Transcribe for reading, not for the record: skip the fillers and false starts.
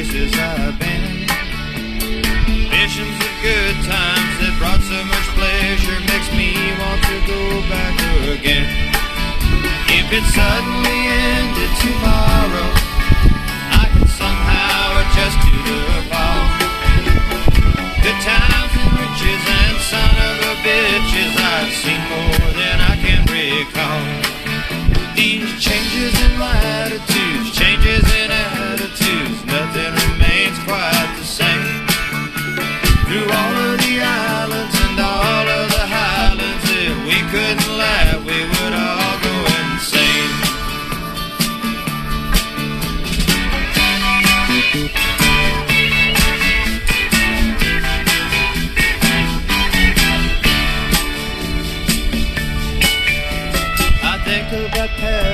places I've been. Visions of good times that brought so much pleasure makes me want to go back again. If it suddenly ended tomorrow, I could somehow adjust to the fall. Good times and riches and son of a bitches, I've seen more than I can recall. These changes in latitudes, changes in attitudes, nothing remains quite the same. Through all of the islands and all of the highlands, if we couldn't laugh, we would all go insane. I think about Paris